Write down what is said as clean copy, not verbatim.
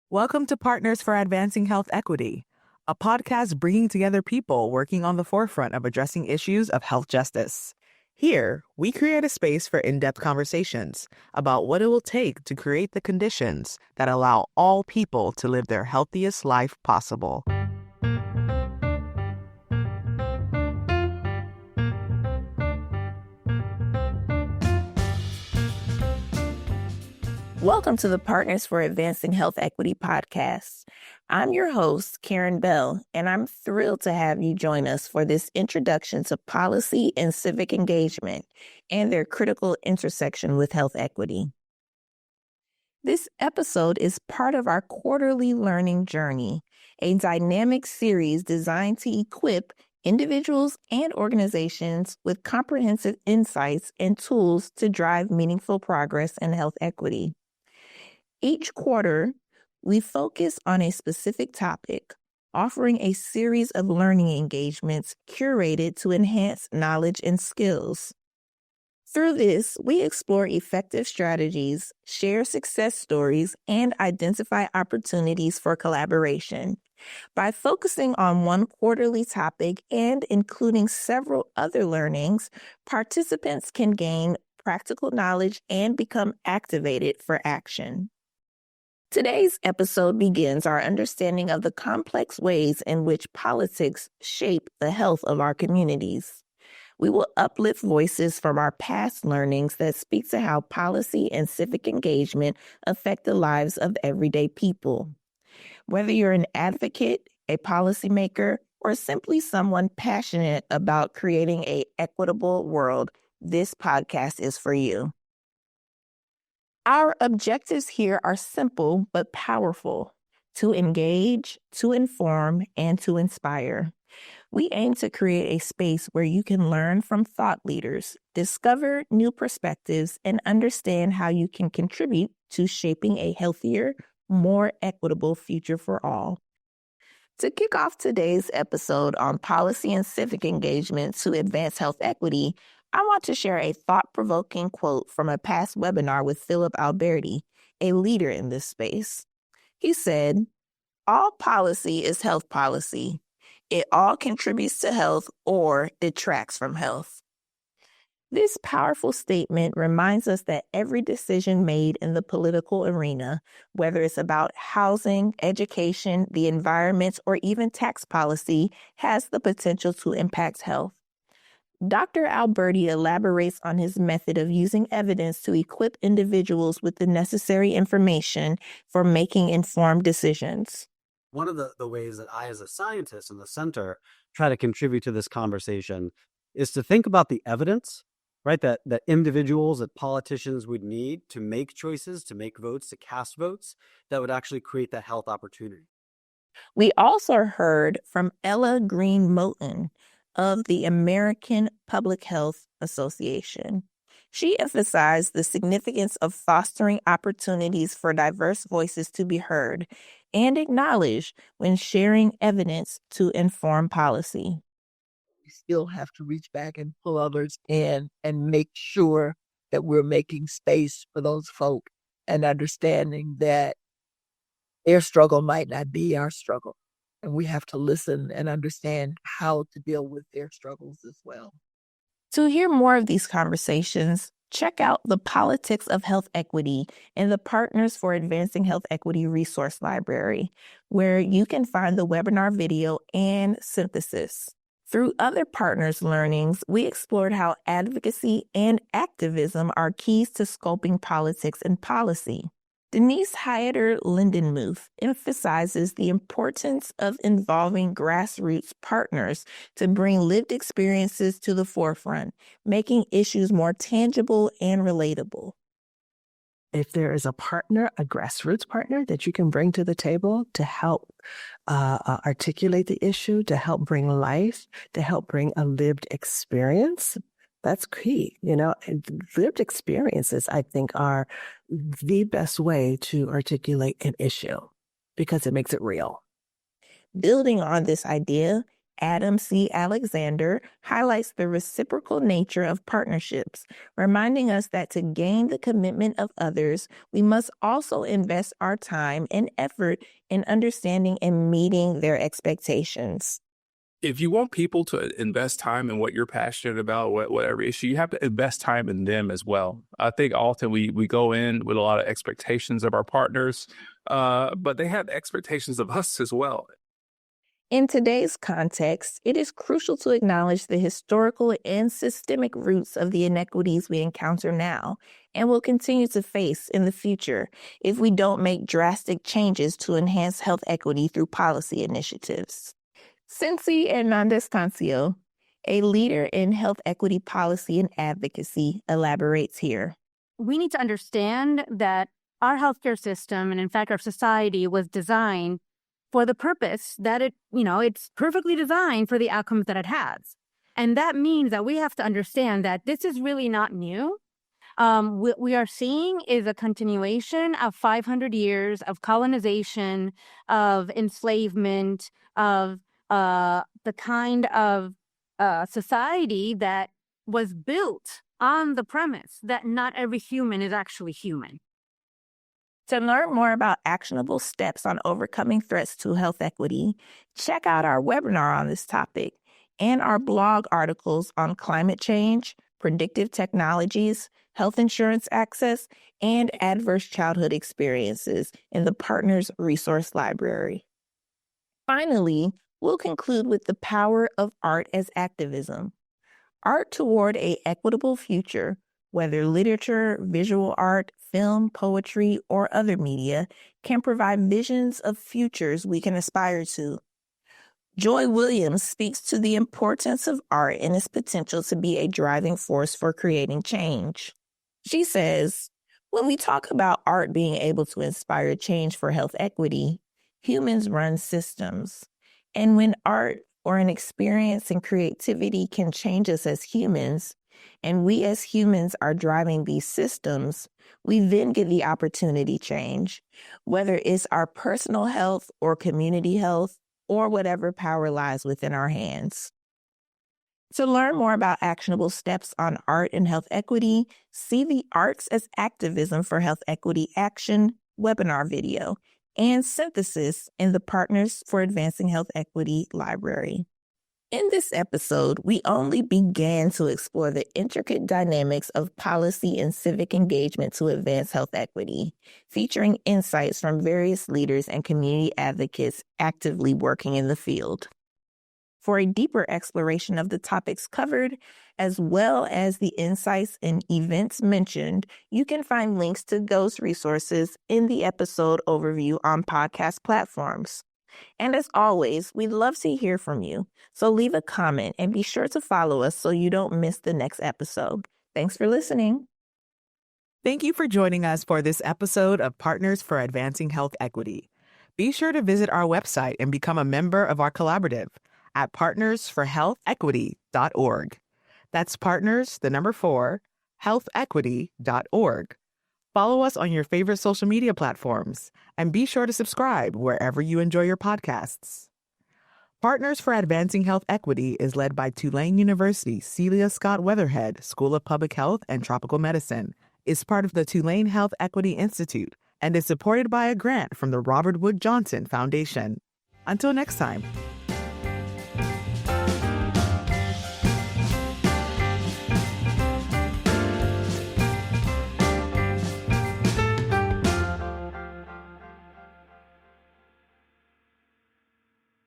Welcome to Partners for Advancing Health Equity, a podcast bringing together people working on the forefront of addressing issues of health justice. Here, we create a space for in-depth conversations about what it will take to create the conditions that allow all people to live their healthiest life possible. Welcome to the Partners for Advancing Health Equity podcast. I'm your host, Karen Bell, and I'm thrilled to have you join us for this introduction to policy and civic engagement and their critical intersection with health equity. This episode is part of our quarterly learning journey, a dynamic series designed to equip individuals and organizations with comprehensive insights and tools to drive meaningful progress in health equity. Each quarter, we focus on a specific topic, offering a series of learning engagements curated to enhance knowledge and skills. Through this, we explore effective strategies, share success stories, and identify opportunities for collaboration. By focusing on one quarterly topic and including several other learnings, participants can gain practical knowledge and become activated for action. Today's episode begins our understanding of the complex ways in which politics shape the health of our communities. We will uplift voices from our past learnings that speak to how policy and civic engagement affect the lives of everyday people. Whether you're an advocate, a policymaker, or simply someone passionate about creating an equitable world, this podcast is for you. Our objectives here are simple but powerful: to engage, to inform, and to inspire. We aim to create a space where you can learn from thought leaders, discover new perspectives, and understand how you can contribute to shaping a healthier, more equitable future for all. To kick off today's episode on policy and civic engagement to advance health equity, I want to share a thought-provoking quote from a past webinar with Philip Alberti, a leader in this space. He said, "All policy is health policy. It all contributes to health or detracts from health." This powerful statement reminds us that every decision made in the political arena, whether it's about housing, education, the environment, or even tax policy, has the potential to impact health. Dr. Alberti elaborates on his method of using evidence to equip individuals with the necessary information for making informed decisions. One of the ways that I, as a scientist in the center, try to contribute to this conversation is to think about the evidence, right? That individuals, that politicians would need to make choices, to make votes, to cast votes that would actually create that health opportunity. We also heard from Ella Green Moten of the American Public Health Association. She emphasized the significance of fostering opportunities for diverse voices to be heard and acknowledged when sharing evidence to inform policy. We still have to reach back and pull others in and make sure that we're making space for those folk and understanding that their struggle might not be our struggle. And we have to listen and understand how to deal with their struggles as well. To hear more of these conversations, check out the Politics of Health Equity and the Partners for Advancing Health Equity resource library, where you can find the webinar video and synthesis. Through other partners' learnings, we explored how advocacy and activism are keys to scoping politics and policy. Denise Hyder-Lindenmuth emphasizes the importance of involving grassroots partners to bring lived experiences to the forefront, making issues more tangible and relatable. If there is a partner, a grassroots partner that you can bring to the table to help articulate the issue, to help bring life, to help bring a lived experience, that's key. And lived experiences, I think, are the best way to articulate an issue because it makes it real. Building on this idea, Adam C. Alexander highlights the reciprocal nature of partnerships, reminding us that to gain the commitment of others, we must also invest our time and effort in understanding and meeting their expectations. If you want people to invest time in what you're passionate about, whatever issue, you have to invest time in them as well. I think often we go in with a lot of expectations of our partners, but they have expectations of us as well. In today's context, it is crucial to acknowledge the historical and systemic roots of the inequities we encounter now and will continue to face in the future if we don't make drastic changes to enhance health equity through policy initiatives. Cincy Hernandez Cancio, a leader in health equity policy and advocacy, elaborates here. We need to understand that our healthcare system, and in fact our society, was designed for the purpose that it's perfectly designed for the outcomes that it has. And that means that we have to understand that this is really not new. What we are seeing is a continuation of 500 years of colonization, of enslavement, of the kind of society that was built on the premise that not every human is actually human. To learn more about actionable steps on overcoming threats to health equity, check out our webinar on this topic and our blog articles on climate change, predictive technologies, health insurance access, and adverse childhood experiences in the Partners Resource Library. Finally, we'll conclude with the power of art as activism. Art toward an equitable future, whether literature, visual art, film, poetry, or other media, can provide visions of futures we can aspire to. Joy Williams speaks to the importance of art and its potential to be a driving force for creating change. She says, when we talk about art being able to inspire change for health equity, humans run systems. And when art or an experience and creativity can change us as humans, and we as humans are driving these systems, we then get the opportunity change, whether it's our personal health or community health or whatever power lies within our hands. To learn more about actionable steps on art and health equity, see the Arts as Activism for Health Equity Action webinar video and synthesis in the Partners for Advancing Health Equity library. In this episode, we only began to explore the intricate dynamics of policy and civic engagement to advance health equity, featuring insights from various leaders and community advocates actively working in the field. For a deeper exploration of the topics covered, as well as the insights and events mentioned, you can find links to those resources in the episode overview on podcast platforms. And as always, we'd love to hear from you. So leave a comment and be sure to follow us so you don't miss the next episode. Thanks for listening. Thank you for joining us for this episode of Partners for Advancing Health Equity. Be sure to visit our website and become a member of our collaborative at partnersforhealthequity.org. That's partners, 4, healthequity.org. Follow us on your favorite social media platforms, and be sure to subscribe wherever you enjoy your podcasts. Partners for Advancing Health Equity is led by Tulane University Celia Scott Weatherhead School of Public Health and Tropical Medicine, is part of the Tulane Health Equity Institute, and is supported by a grant from the Robert Wood Johnson Foundation. Until next time.